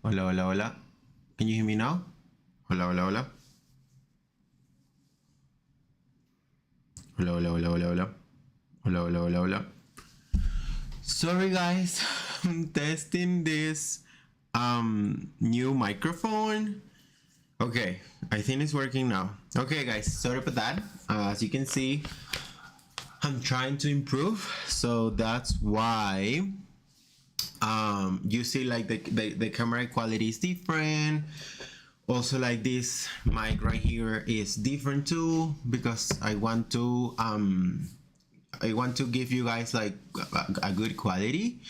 Hola, hola, hola. Can you hear me now? Hola, hola, hola. Hola, hola, hola, hola, hola. Hola, hola, hola, hola. Sorry guys, I'm testing this new microphone. Okay, I think it's working now. Okay guys, sorry about that. As you can see, I'm trying to improve, so that's why you see like the camera quality is different. Also, like this mic right here is different too, because I want to give you guys like a good quality.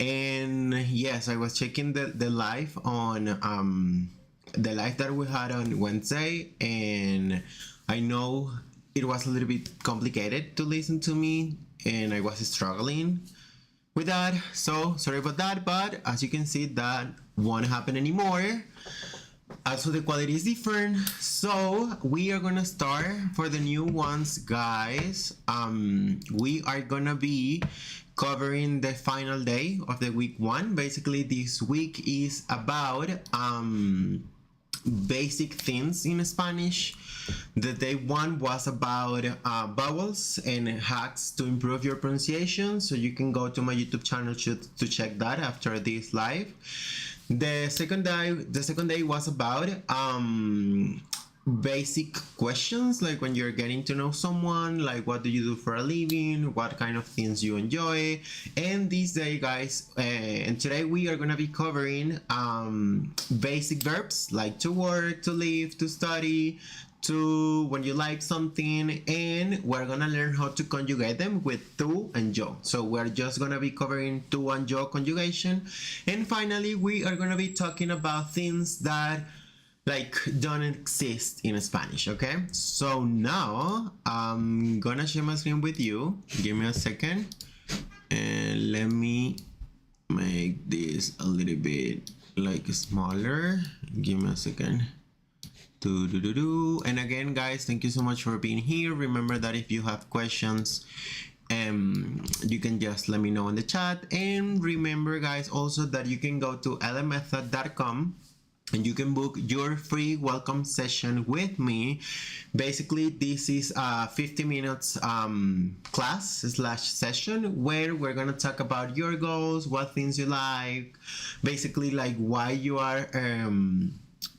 And yes, I was checking the live on the live that we had on Wednesday, and I know it was a little bit complicated to listen to me, and I was struggling with that. So sorry about that, but as you can see, that won't happen anymore. Also, the quality is different, so we are gonna start for the new ones, guys. We are gonna be covering the final day of the week one. Basically, this week is about basic things in Spanish. The day one was about vowels and hacks to improve your pronunciation, so you can go to my YouTube channel to check that after this live. The second day was about basic questions, like when you're getting to know someone, like what do you do for a living, what kind of things you enjoy. And this day, guys, and today we are gonna be covering basic verbs like to work, to live, to study, to when you like something, and we're gonna learn how to conjugate them with tu and yo. So we're just gonna be covering tu and yo conjugation, and finally we are gonna be talking about things that like don't exist in Spanish. Okay, so now I'm gonna share my screen with you. Give me a second, and let me make this a little bit like smaller. Give me a second. And again, guys, thank you so much for being here. Remember that if you have questions, you can just let me know in the chat. And remember, guys, also that you can go to lmethod.com and you can book your free welcome session with me. Basically, this is a 50 minutes class / session where we're gonna talk about your goals, what things you like, basically like why you are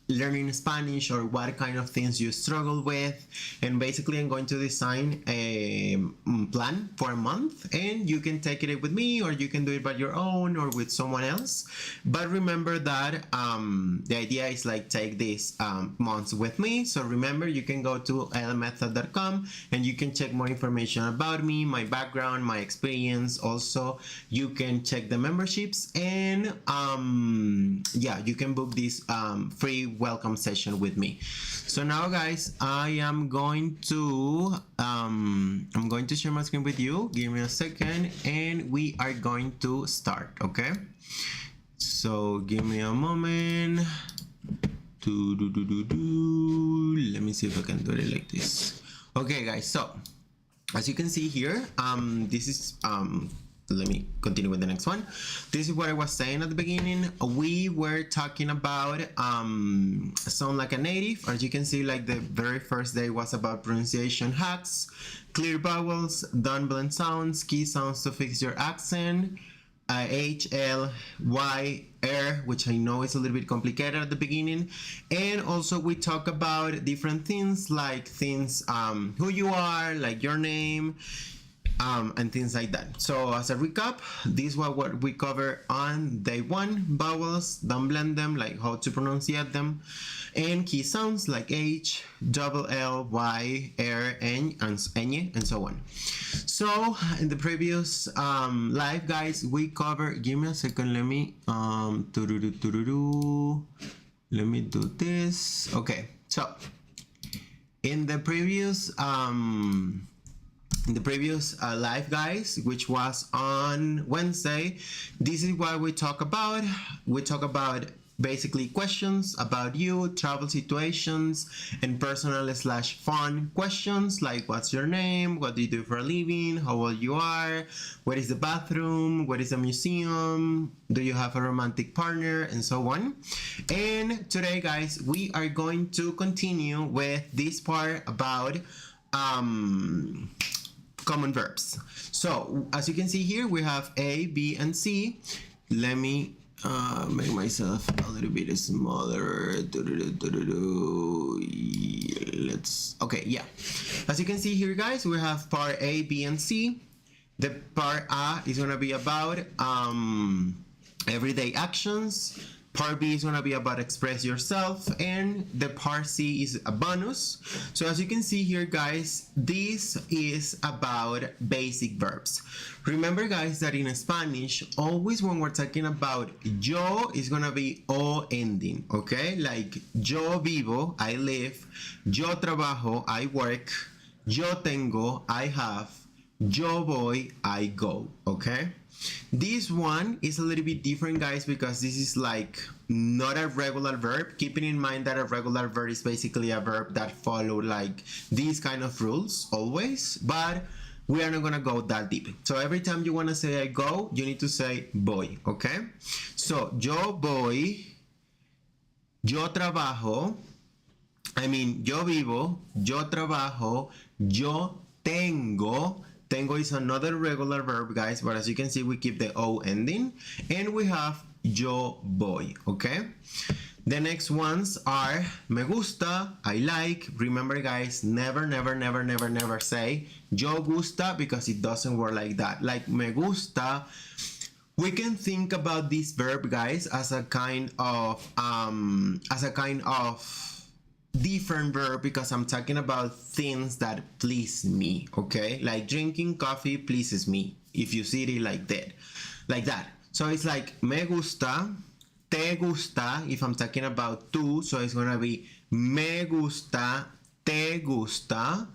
learning Spanish or what kind of things you struggle with. And basically I'm going to design a plan for a month, and you can take it with me or you can do it by your own or with someone else. But remember that the idea is like take this months with me. So remember, you can go to lmethod.com and you can check more information about me, my background, my experience. Also, you can check the memberships, and yeah, you can book this free welcome session with me. So now, guys, I am going to share my screen with you. Give me a second, and we are going to start. Okay, so give me a moment. Let me see if I can do it like this. Okay, guys, so as you can see here, this is let me continue with the next one. This is what I was saying at the beginning. We were talking about sound like a native. As you can see, like the very first day was about pronunciation hacks, clear vowels, don't blend sounds, key sounds to fix your accent, H, L, Y, R, which I know is a little bit complicated at the beginning. And also we talk about different things, like things, who you are, like your name, and things like that. So as a recap, this was what we covered on day one: vowels, don't blend them, like how to pronounce them, and key sounds like H, double L, Y, R, N, and so on. So in the previous live, guys, we covered, give me a second, let me let me do this. Okay, so in the previous live, guys, which was on Wednesday, this is what we talk about. We talk about basically questions about you, travel situations, and personal/fun questions like what's your name, what do you do for a living, how old you are, where is the bathroom, what is a museum, do you have a romantic partner, and so on. And today, guys, we are going to continue with this part about common verbs. So as you can see here, we have A, B, and C. Let me make myself a little bit smaller. Okay, yeah. As you can see here, guys, we have part A, B, and C. The part A is gonna be about everyday actions. Part B is going to be about express yourself, and the part C is a bonus. So as you can see here, guys, this is about basic verbs. Remember, guys, that in Spanish, always when we're talking about yo, is going to be o ending, okay? Like yo vivo, I live, yo trabajo, I work, yo tengo, I have, yo voy, I go, okay? This one is a little bit different, guys, because this is like not a regular verb. Keeping in mind that a regular verb is basically a verb that follow like these kind of rules always, but we are not gonna go that deep. So every time you wanna say I go, you need to say voy, okay? So yo voy, yo trabajo, yo vivo, yo trabajo, yo tengo. Tengo is another regular verb, guys, but as you can see, we keep the O ending. And we have yo voy, okay? The next ones are me gusta, I like. Remember, guys, never say yo gusta, because it doesn't work like that. Like me gusta, we can think about this verb, guys, as a kind of different verb, because I'm talking about things that please me, okay? Like drinking coffee pleases me, if you see it like that. So it's like me gusta, te gusta, if I'm talking about tú, so it's gonna be me gusta, te gusta,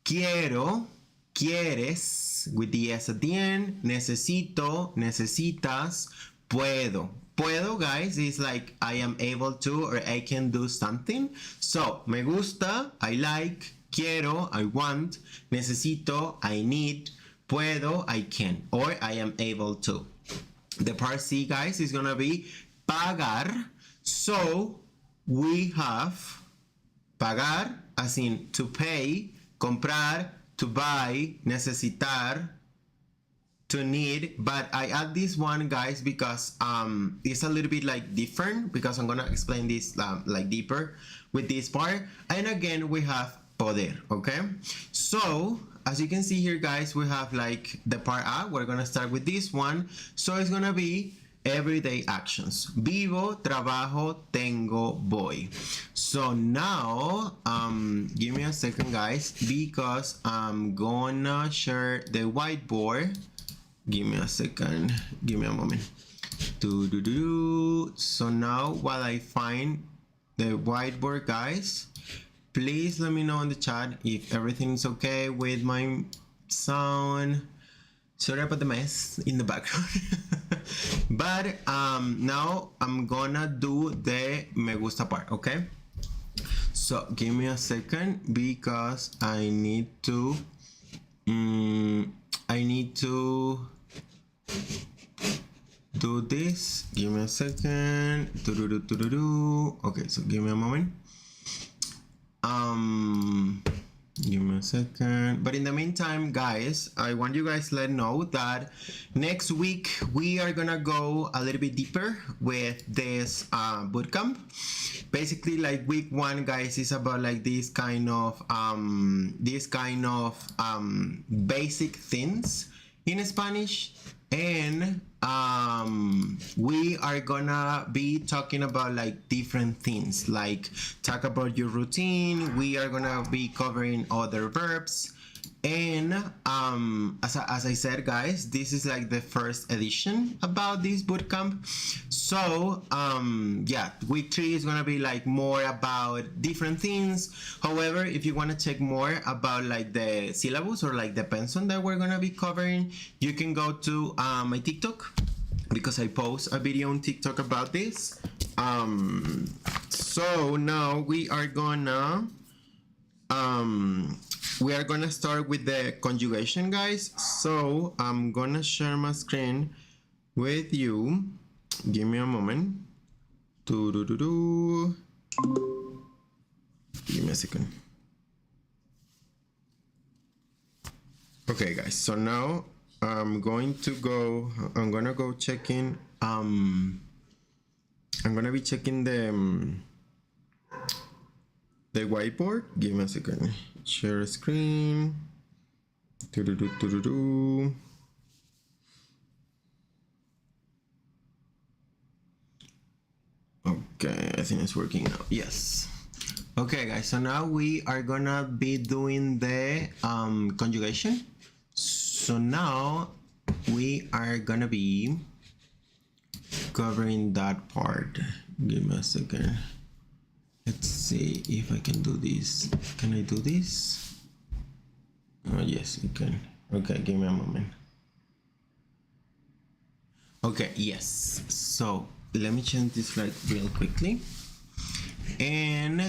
quiero, quieres, with the S at the end, necesito, necesitas, puedo. Puedo, guys, is like I am able to, or I can do something. So, me gusta, I like, quiero, I want, necesito, I need, puedo, I can, or I am able to. The part C, guys, is gonna be pagar. So, we have pagar, as in to pay, comprar, to buy, necesitar, to need, but I add this one, guys, because it's a little bit like different, because I'm gonna explain this like deeper with this part. And again, we have poder, okay? So as you can see here, guys, we have like the part A. We're gonna start with this one. So it's gonna be everyday actions. Vivo, trabajo, tengo, voy. So now, give me a second, guys, because I'm gonna share the whiteboard. Give me a second, give me a moment. So now, while I find the whiteboard, guys, please let me know in the chat if everything's okay with my sound. Sorry about the mess in the background. But now I'm gonna do the me gusta part, okay? So give me a second, because I need to do this. Give me a second. Okay, so give me a moment. Give me a second. But in the meantime, guys, I want you guys to know that next week we are gonna go a little bit deeper with this bootcamp. Basically, like week 1, guys, is about like this kind of basic things in Spanish, and we are gonna be talking about like different things, like talk about your routine. We are gonna be covering other verbs, and as I said, guys, this is like the first edition about this bootcamp. So yeah, week 3 is gonna be like more about different things. However, if you want to check more about like the syllabus or like the pensum that we're gonna be covering, you can go to my TikTok, because I post a video on TikTok about this. So now we are gonna start with the conjugation, guys. So I'm gonna share my screen with you. Give me a moment. Give me a second. Okay, guys, so now I'm gonna go checking, I'm gonna be checking the whiteboard. Give me a second. Share screen. Okay, I think it's working now. Yes. Okay, guys, so now we are gonna be doing the conjugation. So now we are gonna be covering that part. Give me a second. Let's see if I can do this. Can I do this? Oh, yes, you can. Okay, give me a moment. Okay, yes. So let me change this slide real quickly. And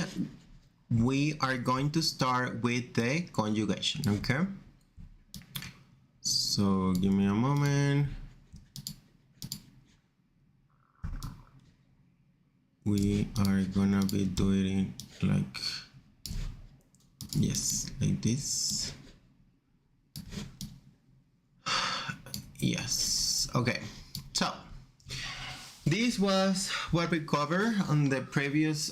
we are going to start with the conjugation, okay? So give me a moment. We are gonna be doing it like, yes, like this. Yes, okay. So this was what we covered on the previous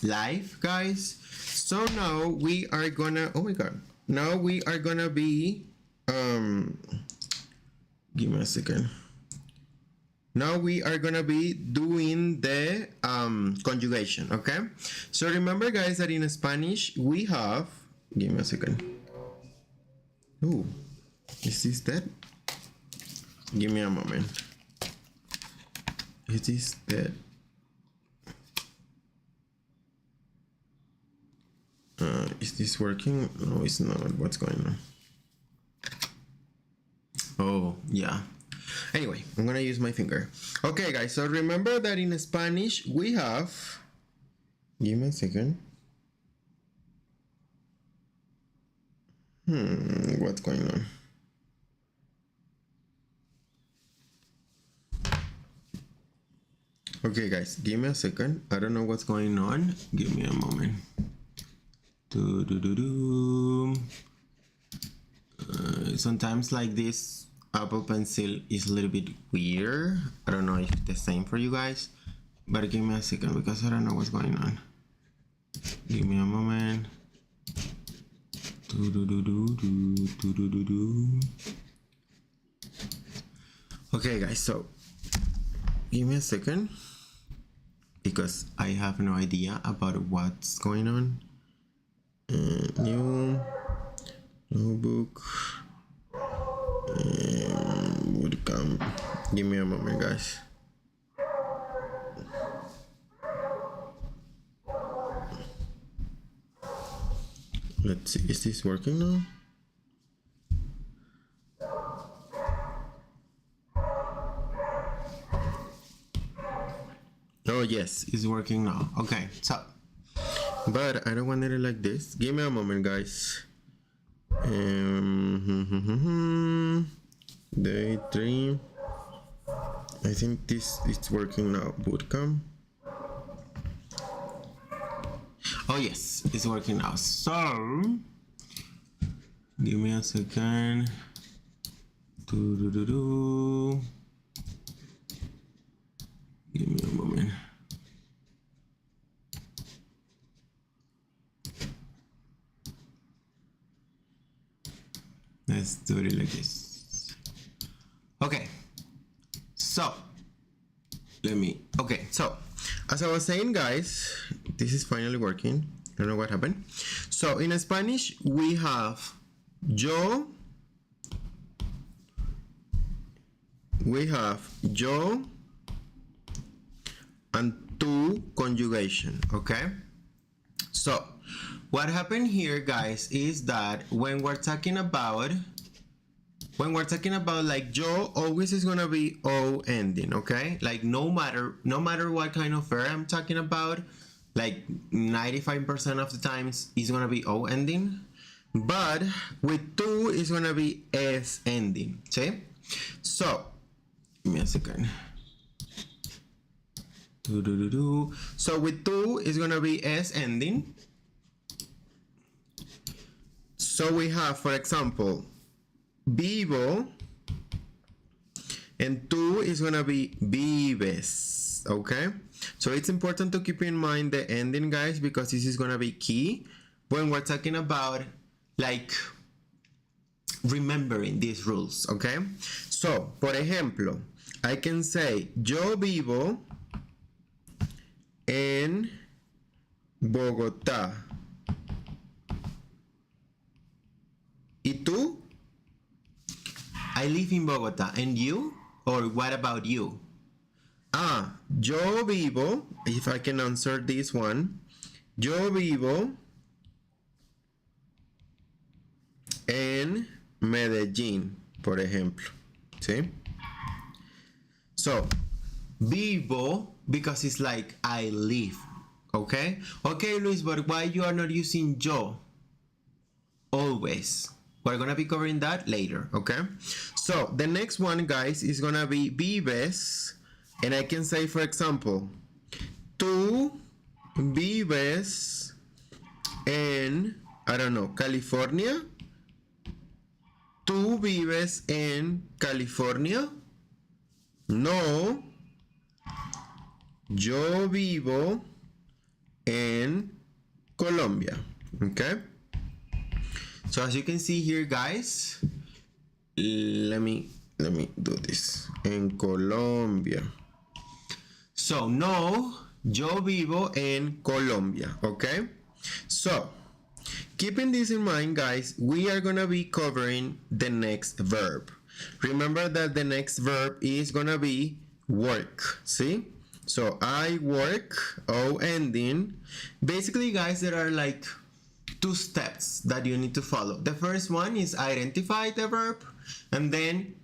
live, guys. So now we are gonna, oh my god, now we are gonna be give me a second. Now we are gonna be doing the conjugation, okay? So remember, guys, that in Spanish we have, give me a second. Oh, is this that? Give me a moment. Is this that? Is this working? No, it's not. What's going on? Oh, yeah. Anyway, I'm gonna use my finger. Okay, guys, so remember that in Spanish we have, give me a second. What's going on? Okay, guys, give me a second. I don't know what's going on. Give me a moment. Sometimes like this Apple Pencil is a little bit weird. I don't know if it's the same for you guys, but give me a second because I don't know what's going on. Give me a moment. Okay, guys, so give me a second because I have no idea about what's going on. New notebook. Bootcamp. Give me a moment, guys. Let's see, is this working now? Oh yes, it's working now. Okay, so, but I don't want it like this. Give me a moment, guys. Day 3. I think this is working now. Bootcamp. Oh yes, it's working now. So give me a second. Give me a moment. Let's do it like this. Okay. So okay, so as I was saying, guys, this is finally working. I don't know what happened. So in Spanish we have yo, and tu conjugation. Okay, so what happened here, guys, is that when we're talking about when we're talking about like yo, always is gonna be o ending, okay? Like no matter what kind of verb I'm talking about, like 95% of the times it's gonna be o ending. But with tu it's gonna be s ending. See? So give me a second. So with tu it's gonna be s ending. So we have, for example, vivo, and tu is gonna be vives, okay? So it's important to keep in mind the ending, guys, because this is gonna be key when we're talking about like remembering these rules, okay? So, por ejemplo, I can say yo vivo en Bogotá. ¿Y tú? I live in Bogotá. And you? Or what about you? Yo vivo, if I can answer this one, yo vivo en Medellín, por ejemplo. ¿Sí? So, vivo, because it's like I live. Okay? Okay, Luis, but why you are not using yo? Always. We're gonna be covering that later, okay? So the next one, guys, is gonna be vives, and I can say, for example, tú vives en, I don't know, California. ¿Tú vives en California? No, yo vivo en Colombia, okay? So as you can see here, guys, let me do this. En Colombia. So no, yo vivo en Colombia, okay? So keeping this in mind, guys, we are gonna be covering the next verb. Remember that the next verb is gonna be work, see? So I work, o ending. Basically, guys, there are like two steps that you need to follow. The first one is identify the verb, and then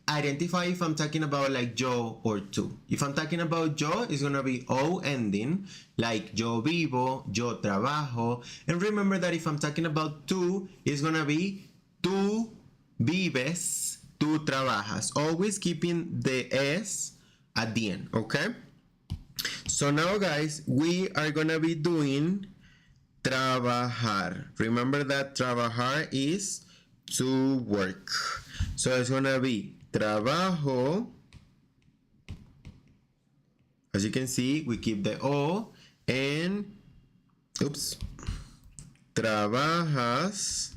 identify if I'm talking about like yo or tú. If I'm talking about yo, it's gonna be o ending, like yo vivo, yo trabajo. And remember that if I'm talking about tú, it's gonna be tú vives, tú trabajas. Always keeping the s at the end, okay? So now, guys, we are gonna be doing trabajar. Remember that trabajar is to work. So it's gonna be trabajo. As you can see, we keep the o, and oops, trabajas,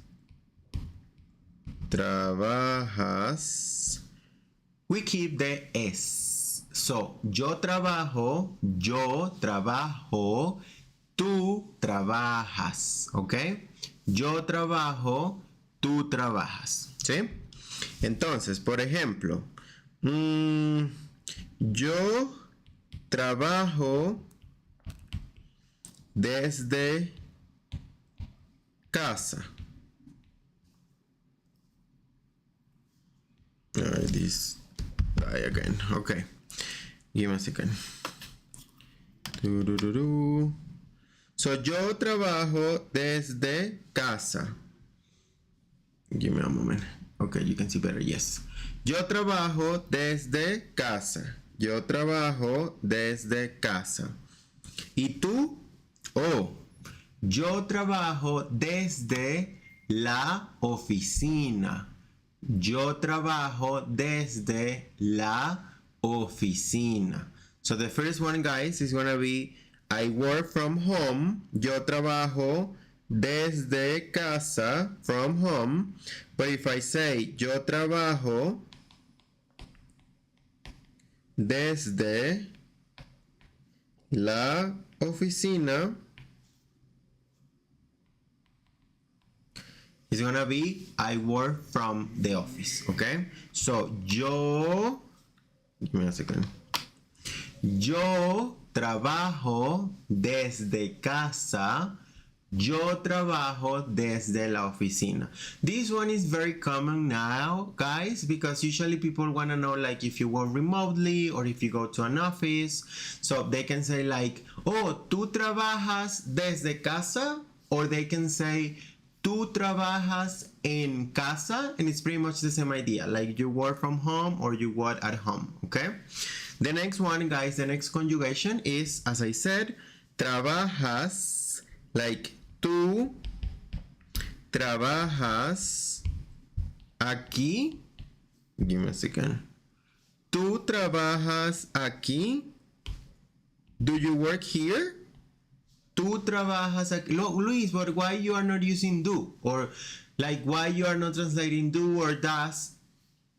trabajas. We keep the s. So yo trabajo, tú trabajas, ¿ok? Yo trabajo, tú trabajas, ¿sí? Entonces, por ejemplo, yo trabajo desde casa. This guy again. Okay. Give me a second. So, yo trabajo desde casa. Give me a moment. Okay, you can see better. Yes. Yo trabajo desde casa. Yo trabajo desde casa. ¿Y tú? Oh, yo trabajo desde la oficina. Yo trabajo desde la oficina. So the first one, guys, is gonna be I work from home. Yo trabajo desde casa, from home. But if I say yo trabajo desde la oficina, it's gonna be I work from the office, okay? So yo, give me a second. Yo trabajo desde casa Yo trabajo desde la oficina. This one is very common now, guys, because usually people want to know like if you work remotely or if you go to an office. So they can say like, oh, tú trabajas desde casa, or they can say, tú trabajas en casa, and it's pretty much the same idea. Like you work from home or you work at home, okay? The next one, guys, the next conjugation is, as I said, trabajas, like tú trabajas aquí. Give me a second. Tú trabajas aquí. Do you work here? Tú trabajas aquí. Luis, but why you are not using do? Or like why you are not translating do or does?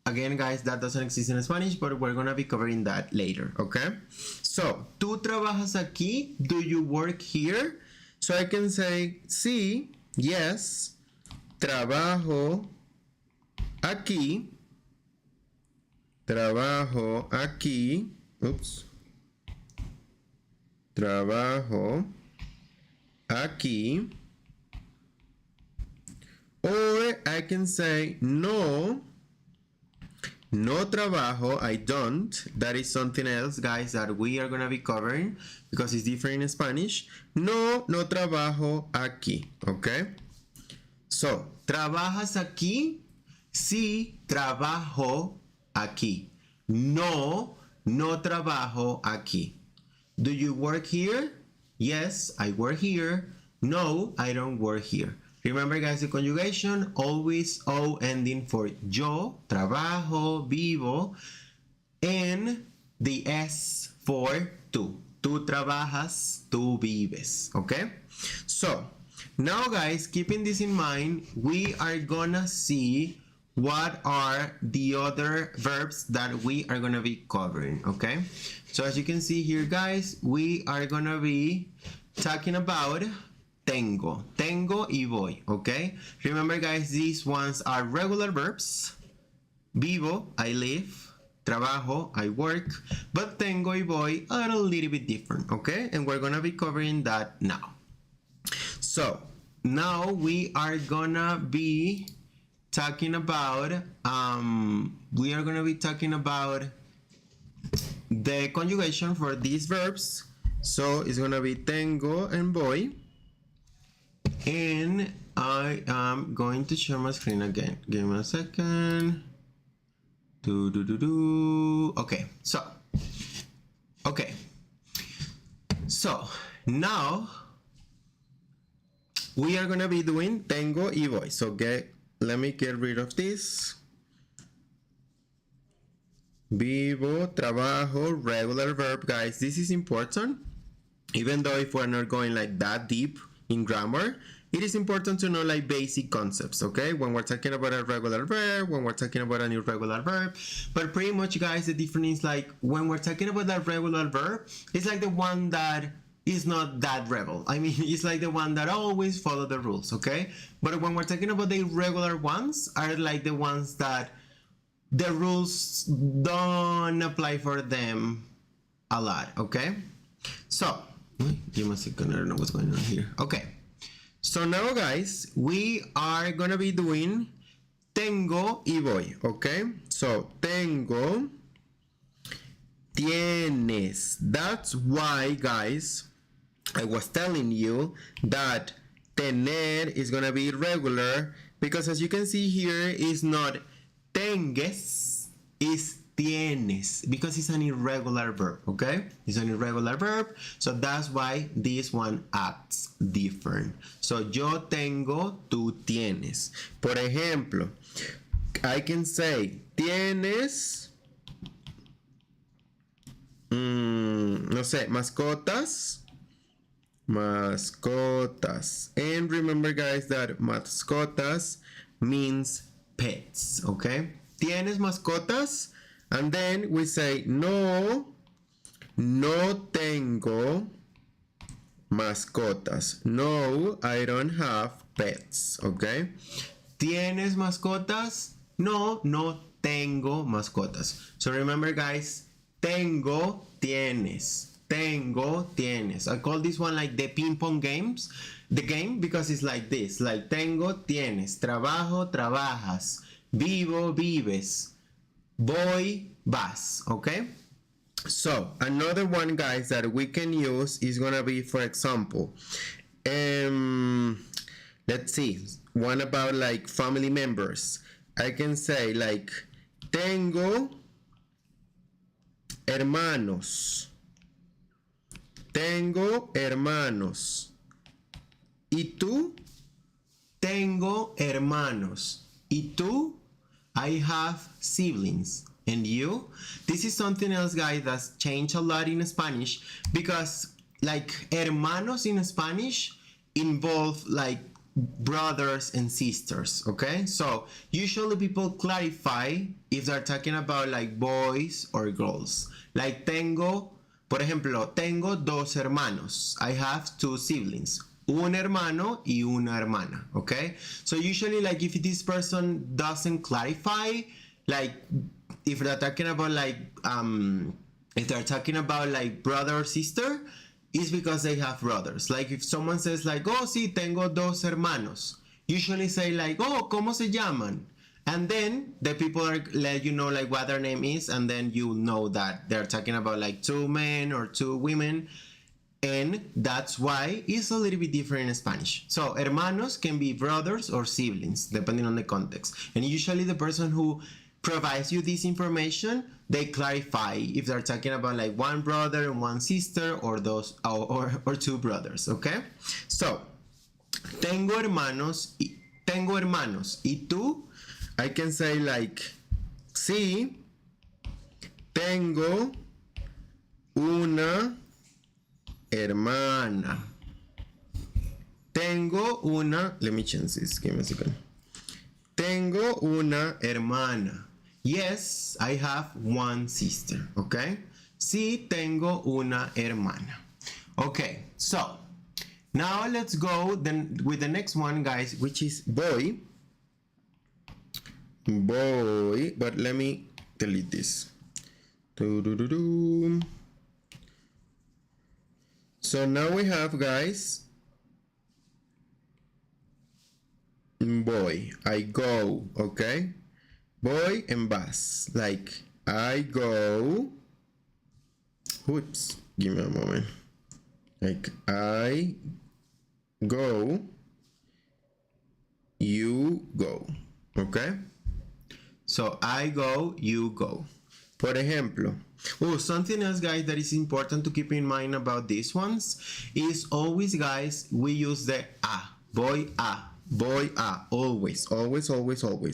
Again, guys, that doesn't exist in Spanish, but we're gonna be covering that later, okay? So, tú trabajas aquí. Do you work here? So I can say, sí, yes, trabajo aquí. Trabajo aquí. Oops. Trabajo aquí. Or I can say, no. No trabajo, I don't. That is something else, guys, that we are going to be covering because it's different in Spanish. No, no trabajo aquí, okay? So, ¿trabajas aquí? Sí, trabajo aquí. No, no trabajo aquí. Do you work here? Yes, I work here. No, I don't work here. Remember, guys, the conjugation, always O ending for yo, trabajo, vivo, and the S for tú. Tú trabajas, tú vives, okay? So, now, guys, keeping this in mind, we are gonna see what are the other verbs that we are gonna be covering, okay? So, as you can see here, guys, we are gonna be talking about tengo y voy, okay? Remember, guys, these ones are regular verbs. Vivo, I live. Trabajo, I work. But tengo y voy are a little bit different, okay? And we're gonna be covering that now. So, now we are gonna be talking about the conjugation for these verbs. So, it's gonna be tengo and voy. And I am going to share my screen again. Give me a second. Okay, so now we are gonna be doing tengo y voy. So let me get rid of this. Vivo, trabajo, regular verb, guys. This is important. Even though if we're not going like that deep in grammar, it is important to know like basic concepts, okay? When we're talking about a regular verb, when we're talking about an irregular verb. But pretty much, guys, the difference is like when we're talking about that regular verb, it's like the one that is not that rebel. I mean, it's like the one that always follow the rules, okay? But when we're talking about the irregular ones, are like the ones that the rules don't apply for them a lot, okay? So, give me a second, I don't know what's going on here. Okay, so now, guys, we are gonna be doing tengo y voy, okay? So, tengo, tienes. That's why, guys, I was telling you that tener is gonna be regular, because as you can see here, it's not tengues, it's tienes, because it's an irregular verb, okay? It's an irregular verb, so that's why this one acts different. So, yo tengo, tú tienes. Por ejemplo, I can say, tienes, no sé, mascotas. Mascotas. And remember, guys, that mascotas means pets, okay? ¿Tienes mascotas? And then we say, no, no tengo mascotas. No, I don't have pets, okay? ¿Tienes mascotas? No, no tengo mascotas. So remember, guys, tengo, tienes. Tengo, tienes. I call this one like the ping pong games. the game because it's like this, like tengo, tienes, trabajo, trabajas, vivo, vives, voy, vas, okay? So another one, guys, that we can use is gonna be, for example, let's see, one about like family members. I can say like tengo hermanos. Tengo hermanos. ¿Y tú? Tengo hermanos. ¿Y tú? I have siblings. And you? This is something else, guys, that's changed a lot in Spanish, because like hermanos in Spanish involve like brothers and sisters, okay? So usually people clarify if they're talking about like boys or girls. Like tengo, por ejemplo, tengo dos hermanos. I have two siblings. Un hermano y una hermana, okay? So usually, like, if this person doesn't clarify, like, if they're talking about like brother or sister, it's because they have brothers. Like if someone says like, oh sí, tengo dos hermanos, usually say like, oh, ¿cómo se llaman? And then the people are let you know like what their name is, and then you know that they're talking about like two men or two women. And that's why it's a little bit different in Spanish. So hermanos can be brothers or siblings depending on the context, and usually the person who provides you this information, they clarify if they're talking about like one brother and one sister, or those or two brothers, okay? So tengo hermanos y tú. I can say like sí, tengo una hermana. Tengo una, let me change this, give me a second. Tengo una hermana. Yes, I have one sister, okay? Sí, tengo una hermana. Okay, so now let's go then with the next one, guys, which is boy. Boy, but let me delete this. So now we have, guys, boy, I go, okay? Boy and vas, like I go, whoops, give me a moment, like I go, you go, okay? So I go, you go. Por ejemplo, something else, guys, that is important to keep in mind about these ones is always, guys, we use the boy, always,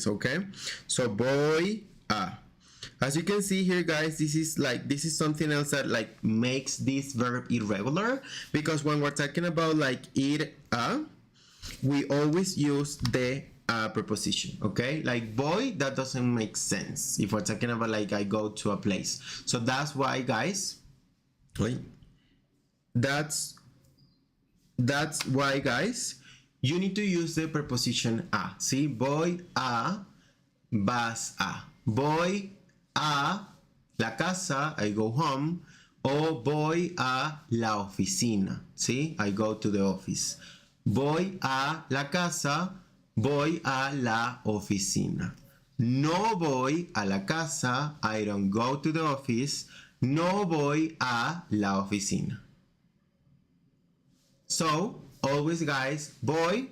okay? So boy, as you can see here, guys, this is something else that like makes this verb irregular, because when we're talking about like ir we always use the preposition, okay? Like boy, that doesn't make sense if we're talking about like I go to a place. So that's why, guys, that's why, guys, you need to use the preposition a. See, voy a, vas a. Voy a la casa, I go home, o voy a la oficina. See, I go to the office. Voy a la casa, voy a la oficina. No voy a la casa, I don't go to the office. No voy a la oficina. So, always, guys, voy,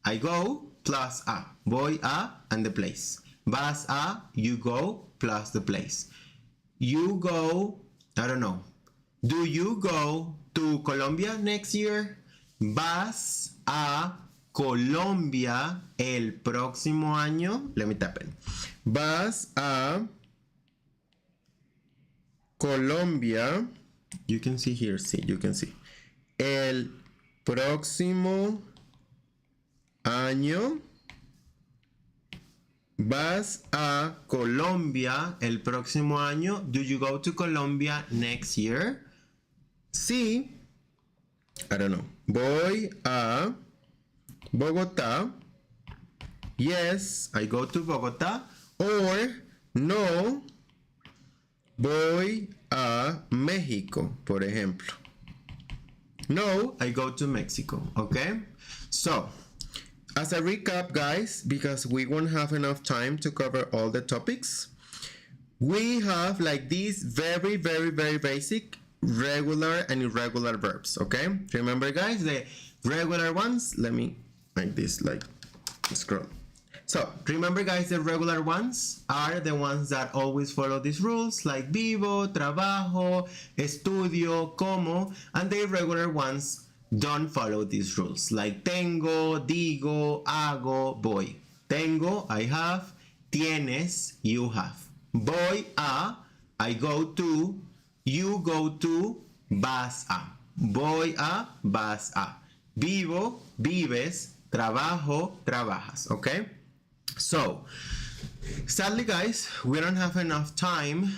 I go, plus a. Voy a, and the place. Vas a, you go, plus the place. You go, I don't know. Do you go to Colombia next year? Vas a Colombia el próximo año. Let me tap it. Vas a Colombia. You can see here, see, you can see. El próximo año. Vas a Colombia el próximo año. Do you go to Colombia next year? Sí. I don't know. Voy a Bogotá. Yes, I go to Bogotá. Or no, voy a México, por ejemplo. No, I go to Mexico, okay? So, as a recap, guys, because we won't have enough time to cover all the topics, we have like these very, very, very basic regular and irregular verbs, okay? Remember, guys, the regular ones, let me make this like scroll. So, remember, guys, the regular ones are the ones that always follow these rules, like vivo, trabajo, estudio, como, and the irregular ones don't follow these rules, like tengo, digo, hago, voy. Tengo, I have. Tienes, you have. Voy a, I go to. You go to. Vas a. Voy a, vas a. Vivo, vives. Trabajo, trabajas. Okay? So, sadly, guys, we don't have enough time.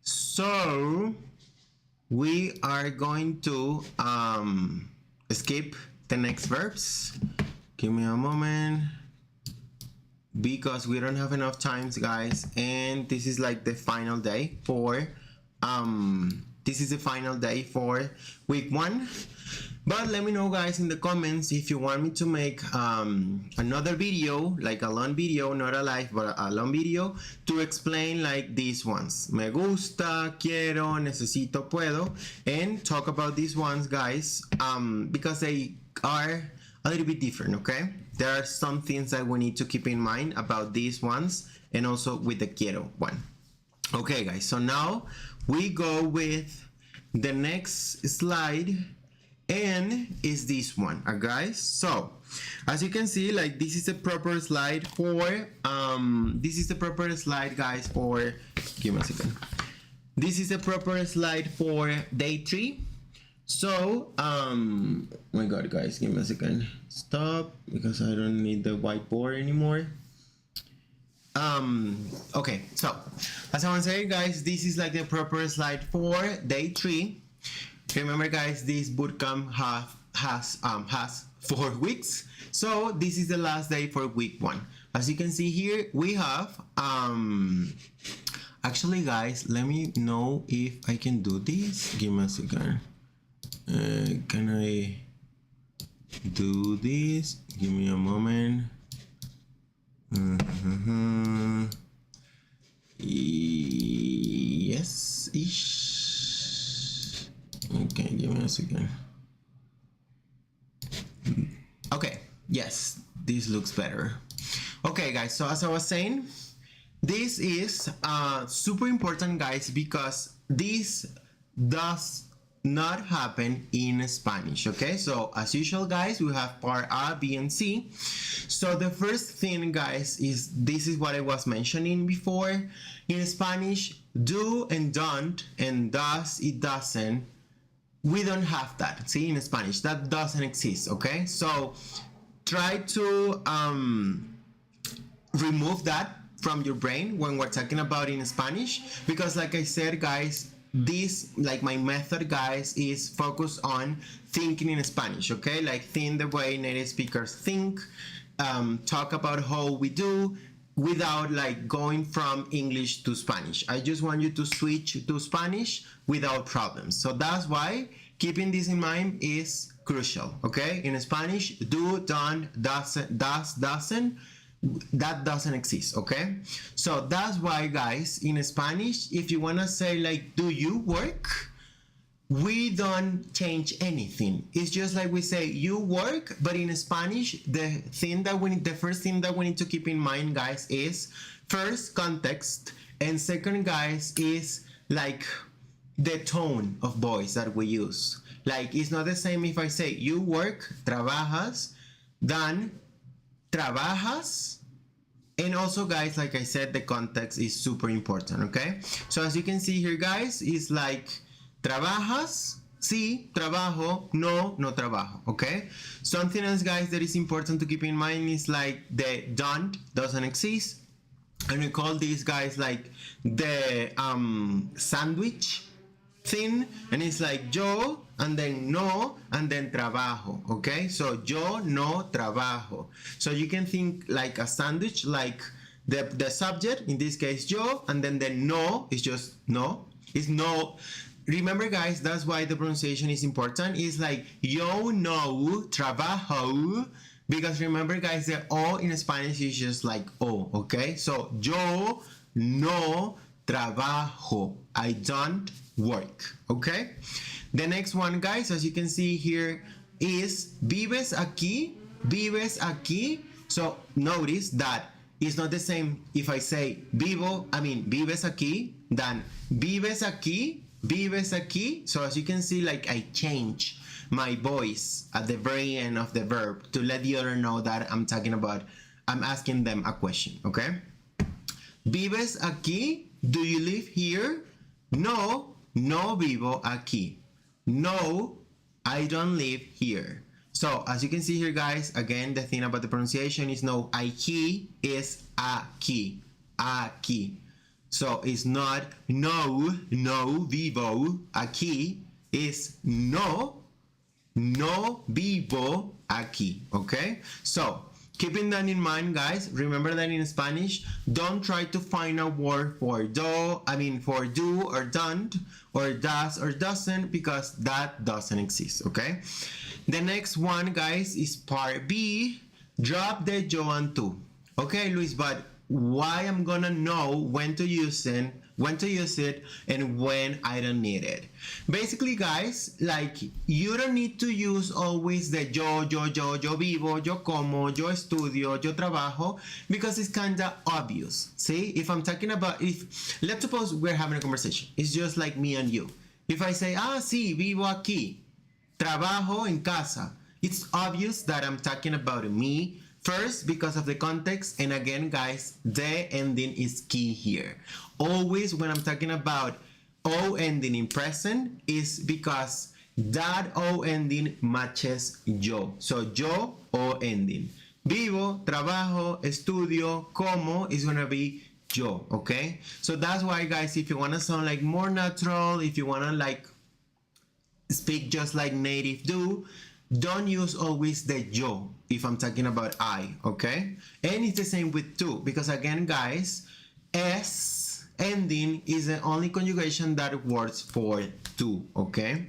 So, we are going to skip the next verbs. Give me a moment, because we don't have enough time, guys, and this is like the final day for week 1. But let me know, guys, in the comments if you want me to make another video, like a long video, not a live, but a long video, to explain like these ones. Me gusta, quiero, necesito, puedo, and talk about these ones, guys, because they are a little bit different, okay? There are some things that we need to keep in mind about these ones, and also with the quiero one. Okay, guys, so now we go with the next slide, and is this one, guys. So as you can see, like, this is a proper slide for guys, for, give me a second, this is a proper slide for day 3. So oh my god, guys, give me a second, stop, because I don't need the whiteboard anymore. Okay, so as I was saying, guys, this is like the proper slide for day 3. Remember, guys, this bootcamp has 4 weeks, so this is the last day for week 1. As you can see here, we have actually, guys, let me know if I can do this. Give me a second. Can I do this? Give me a moment. Yes ish. Okay, give me a second. Okay, yes, this looks better. Okay, guys, so as I was saying, this is super important, guys, because this does not happen in Spanish. Okay, so as usual, guys, we have part A, B, and C. So the first thing, guys, is this is what I was mentioning before. In Spanish, do and don't, and does, it doesn't, we don't have that. See, in Spanish, that doesn't exist. Okay, so try to remove that from your brain when we're talking about in Spanish, because like I said, guys, this, like, my method, guys, is focused on thinking in Spanish. Okay, like, think the way native speakers think, talk about how we do, without like going from English to Spanish. I just want you to switch to Spanish without problems. So that's why keeping this in mind is crucial. Okay, in Spanish, do, don't, doesn't, does, doesn't, that doesn't exist. Okay, so that's why, guys, in Spanish, if you want to say like, do you work, we don't change anything. It's just like we say you work, but in Spanish, the first thing that we need to keep in mind, guys, is first context, and second, guys, is like the tone of voice that we use. Like, it's not the same if I say you work, trabajas, than trabajas. And also, guys, like I said, the context is super important. Okay, so as you can see here, guys, it's like trabajas, sí, trabajo, no, no trabajo. Okay, something else, guys, that is important to keep in mind is like the don't doesn't exist, and we call these, guys, like the sandwich thing, and it's like yo, and then no, and then trabajo. Okay, so yo no trabajo. So you can think like a sandwich, like the subject, in this case yo, and then the no is just no. It's no. Remember, guys, that's why the pronunciation is important. It's like yo no trabajo, Because remember guys, the O in Spanish is just like O, okay? So yo no trabajo. I don't work, okay? The next one guys, as you can see here, is vives aquí, vives aquí. So notice that it's not the same if I say vives aquí, than vives aquí, vives aquí. So as you can see, like I change my voice at the very end of the verb to let the other know that I'm asking them a question, okay? Vives aquí? Do you live here? No, no vivo aquí. No, I don't live here. So as you can see here guys, again, the thing about the pronunciation is no aquí, is aquí, aquí. So it's not no, no vivo aquí, is no, no vivo aquí, okay? So keeping that in mind guys, remember that in Spanish, don't try to find a word for for do or don't or does or doesn't, because that doesn't exist, okay? The next one guys is part B, drop the yo and tú. Okay Luis, but why I'm gonna know when to use it and when I don't need it? Basically guys, like you don't need to use always the yo vivo, yo como, yo estudio, yo trabajo, because it's kinda obvious. See, if I'm talking about, let's suppose we're having a conversation, it's just like me and you. If I say, sí, vivo aquí, trabajo en casa, it's obvious that I'm talking about me first because of the context, and again guys, the ending is key here. Always when I'm talking about O ending in present is because that O ending matches yo. So yo, O ending. Vivo, trabajo, estudio, como is gonna be yo, okay? So that's why guys, if you wanna sound like more natural, if you wanna like speak just like native do, don't use always the yo if I'm talking about I, okay? And it's the same with tú, because again guys, S ending is the only conjugation that works for tú, okay?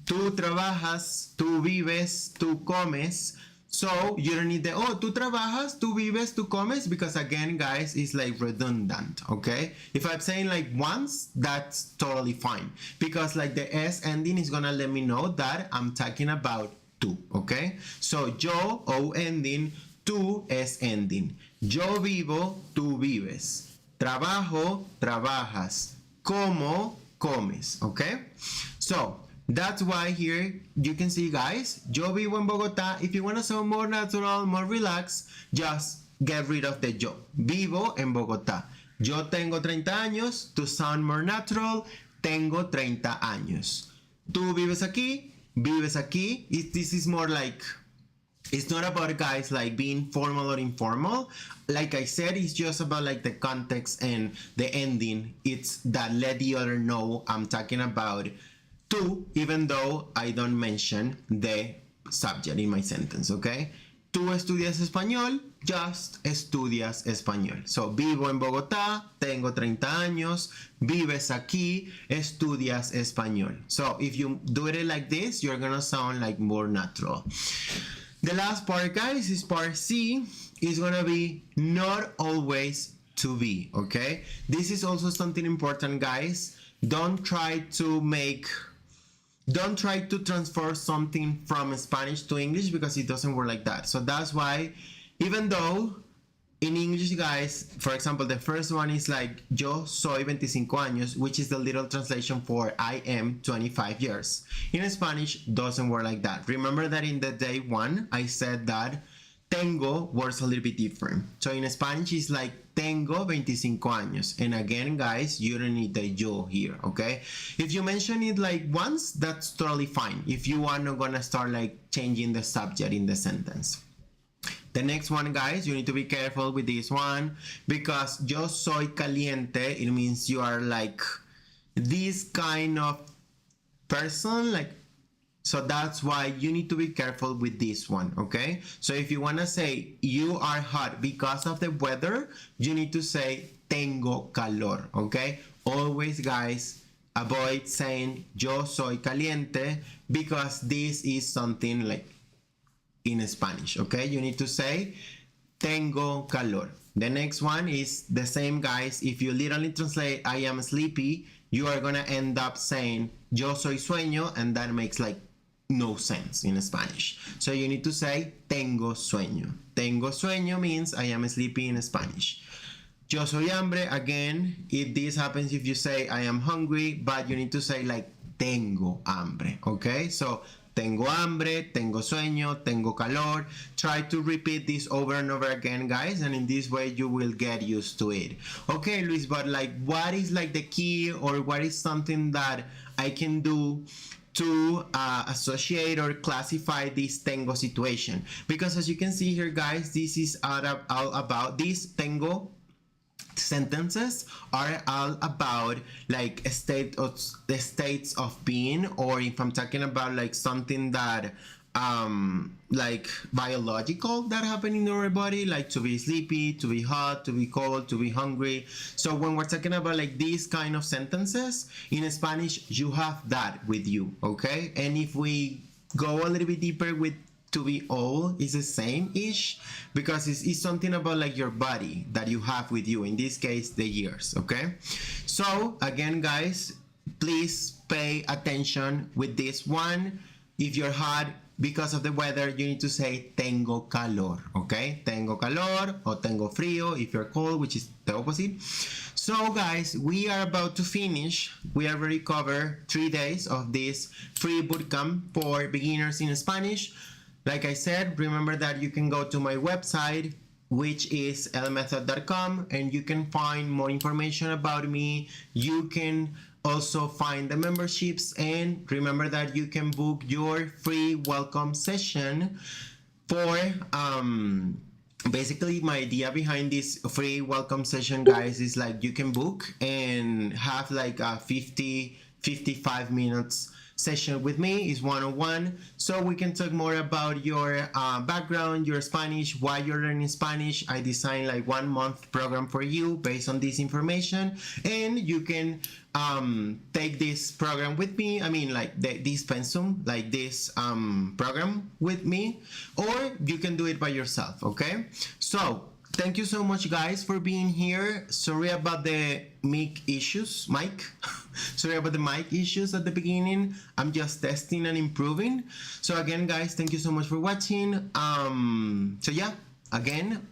Tú trabajas, tú vives, tú comes. So you don't need the, tú trabajas, tú vives, tú comes, because again guys, it's like redundant, okay? If I'm saying like once, that's totally fine, because like the S ending is gonna let me know that I'm talking about tú, okay? So yo, O ending, tú, S ending. Yo vivo, tú vives. Trabajo, trabajas. Como, comes, okay? So that's why here you can see guys, yo vivo en Bogotá. If you want to sound more natural, more relaxed, just get rid of the yo. Vivo en Bogotá. Yo tengo 30 años. To sound more natural, tengo 30 años. Tú vives aquí. Vives aquí. This is more like, it's not about guys like being formal or informal. Like I said, it's just about like the context and the ending. It's that let the other know I'm talking about tú, even though I don't mention the subject in my sentence, okay? Tú estudias español, just estudias español. So, vivo en Bogotá, tengo 30 años, vives aquí, estudias español. So, if you do it like this, you're gonna sound like more natural. The last part, guys, is part C. Is gonna be not always to be, okay? This is also something important, guys. Don't try to transfer something from Spanish to English, because it doesn't work like that. So that's why, even though in English, guys, for example, the first one is like yo soy 25 años, which is the literal translation for I am 25 years. In Spanish, doesn't work like that. Remember that in the day one, I said that tengo works a little bit different. So in Spanish, it's like tengo 25 años. And again, guys, you don't need the yo here, okay? If you mention it like once, that's totally fine. If you are not gonna start like changing the subject in the sentence. The next one, guys, you need to be careful with this one, because yo soy caliente, it means you are like this kind of person, like, so that's why you need to be careful with this one, okay? So if you want to say you are hot because of the weather, you need to say tengo calor, okay? Always, guys, avoid saying yo soy caliente, because this is something like in Spanish, okay? You need to say tengo calor. The next one is the same, guys. If you literally translate I am sleepy, you are gonna end up saying yo soy sueño, and that makes like no sense in Spanish. So you need to say tengo sueño. Tengo sueño means I am sleepy in Spanish. Yo soy hambre, again, if this happens if you say I am hungry, but you need to say like tengo hambre, okay? So tengo hambre, tengo sueño, tengo calor. Try to repeat this over and over again, guys, and in this way you will get used to it. Okay, Luis, but like what is like the key, or what is something that I can do to associate or classify this tengo situation? Because as you can see here, guys, this is all about this tengo sentences are all about like the states of being, or if I'm talking about like something that like biological that happen in our body, like to be sleepy, to be hot, to be cold, to be hungry. So when we're talking about like these kind of sentences in Spanish, you have that with you, okay? And if we go a little bit deeper with to be old, is the same-ish, because it's something about like your body that you have with you, in this case the years, okay? So again, guys, please pay attention with this one. If you're hot because of the weather, you need to say tengo calor, okay? Tengo calor, or tengo frío if you're cold, which is the opposite. So guys, we are about to finish. We already covered 3 days of this free bootcamp for beginners in Spanish. Like I said, remember that you can go to my website, which is lmethod.com, and you can find more information about me. You can also find the memberships, and remember that you can book your free welcome session for basically my idea behind this free welcome session, guys, is like you can book and have like a 55 minutes session with me. Is one-on-one, so we can talk more about your background, your Spanish, why you're learning Spanish. I designed like 1 month program for you based on this information, and you can take this program with me. I mean, like this pensum, like this program with me, or you can do it by yourself, okay? So thank you so much, guys, for being here. Sorry about the mic issues. Sorry about the mic issues at the beginning. I'm just testing and improving. So again, guys, thank you so much for watching. So yeah, again,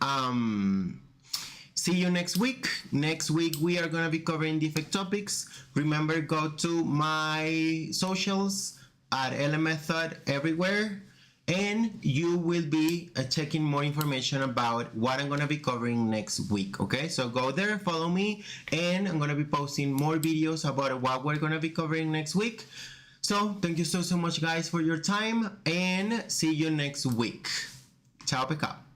see you next week. Next week we are gonna be covering different topics. Remember, go to my socials at LMethod everywhere, and you will be checking more information about what I'm gonna be covering next week, okay? So go there, follow me, and I'm gonna be posting more videos about what we're gonna be covering next week. So thank you so much, guys, for your time, and see you next week. Ciao, pick up.